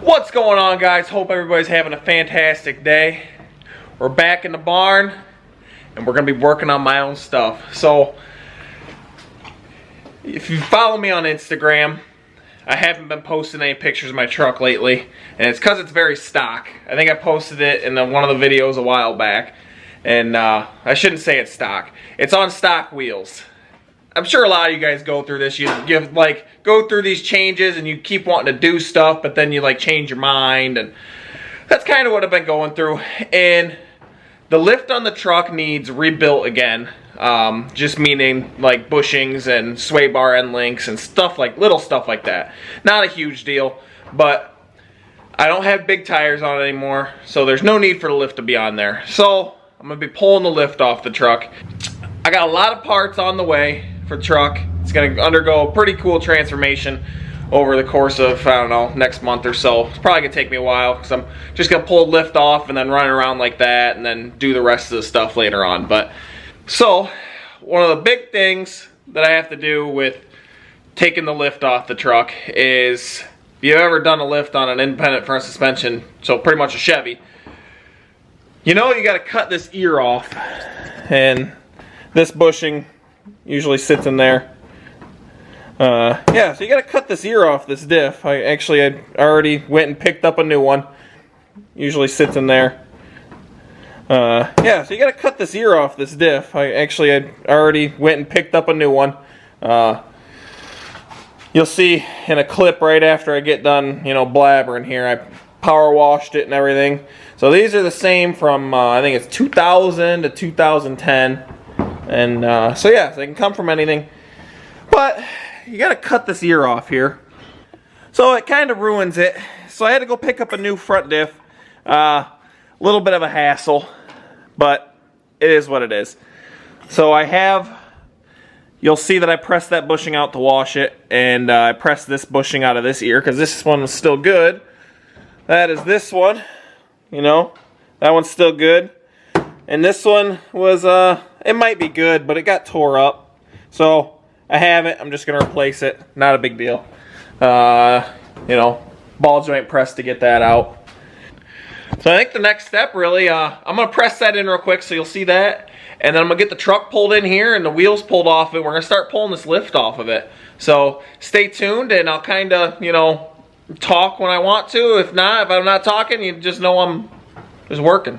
What's going on, guys? Hope everybody's having a fantastic day. We're back in the barn and we're gonna be working on my own stuff. So if you follow me on Instagram, I haven't been posting any pictures of my truck lately, and it's because it's very stock. I think I posted it in one of the videos a while back, and I shouldn't say it's stock. It's on stock wheels. I'm sure a lot of you guys go through this. You go through these changes and you keep wanting to do stuff, but then you change your mind, and that's kind of what I've been going through. And the lift on the truck needs rebuilt again. Just meaning bushings and sway bar end links and little stuff like that. Not a huge deal, but I don't have big tires on it anymore, so there's no need for the lift to be on there. So I'm gonna be pulling the lift off the truck. I got a lot of parts on the way for the truck. It's gonna undergo a pretty cool transformation over the course of, I don't know, next month or so. It's probably gonna take me a while because I'm just gonna pull the lift off and then run around like that and then do the rest of the stuff later on. But so one of the big things that I have to do with taking the lift off the truck is, if you've ever done a lift on an independent front suspension, so pretty much a Chevy, you know you got to cut this ear off, and this bushing usually sits in there. Yeah, so you got to cut this ear off this diff. I already went and picked up a new one. Usually sits in there. Yeah, so you got to cut this ear off this diff. I already went and picked up a new one. You'll see in a clip right after I get done, blabbering here. I power washed it and everything. So these are the same from, I think it's 2000 to 2010. And so yeah, so they can come from anything. But you got to cut this ear off here. So it kind of ruins it. So I had to go pick up a new front diff. Little bit of a hassle, but it is what it is. So you'll see that I pressed that bushing out to wash it, and I pressed this bushing out of this ear because this one was still good. That is this one, that one's still good. And this one was, it might be good, but it got tore up. So I have it, I'm just gonna replace it, not a big deal. Ball joint press to get that out. So I think the next step really, I'm going to press that in real quick so you'll see that. And then I'm going to get the truck pulled in here and the wheels pulled off it. We're going to start pulling this lift off of it. So stay tuned, and I'll kind of, talk when I want to. If I'm not talking, you just know I'm just working.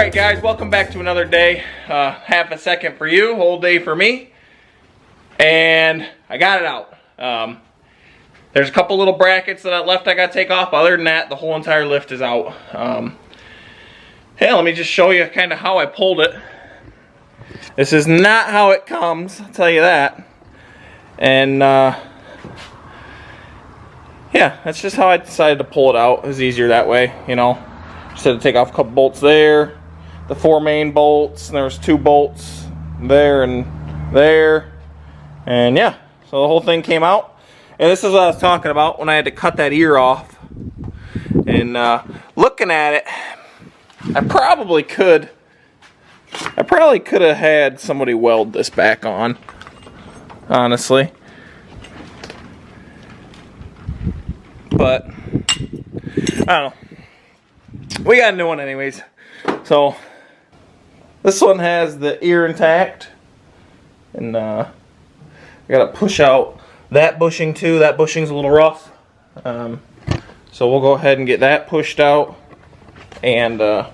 Alright guys, welcome back to another day. Half a second for you, whole day for me. And I got it out. There's a couple little brackets that I left I got to take off. Other than that, the whole entire lift is out. Hey, let me just show you kind of how I pulled it. This is not how it comes, I'll tell you that. And yeah, that's just how I decided to pull it out. It was easier that way, you know. Just had to take off a couple bolts there, the 4 main bolts, and there was 2 bolts there and there, and yeah, so the whole thing came out. And this is what I was talking about when I had to cut that ear off. And looking at it, I probably could have had somebody weld this back on, honestly. But I don't know. We got a new one anyways. So this one has the ear intact, and I gotta push out that bushing too. That bushing's a little rough, so we'll go ahead and get that pushed out. And I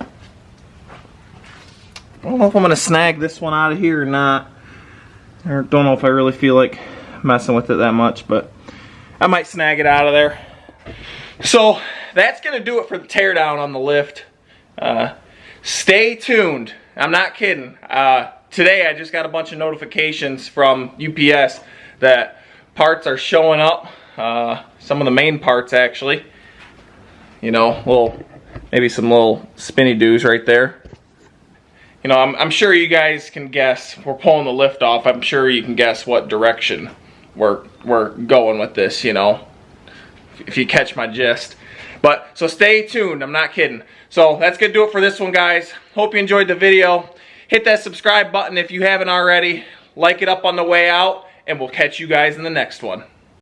don't know if I'm gonna snag this one out of here or not. I don't know if I really feel like messing with it that much, but I might snag it out of there. So that's gonna do it for the teardown on the lift. Stay tuned. I'm not kidding. Today I just got a bunch of notifications from UPS that parts are showing up. Some of the main parts actually. You know, maybe some little spinny doos right there. You know, I'm sure you guys can guess. We're pulling the lift off. I'm sure you can guess what direction we're going with this, you know, if you catch my gist. But so stay tuned, I'm not kidding. So that's gonna do it for this one, guys. Hope you enjoyed the video. Hit that subscribe button if you haven't already. Like it up on the way out, and we'll catch you guys in the next one.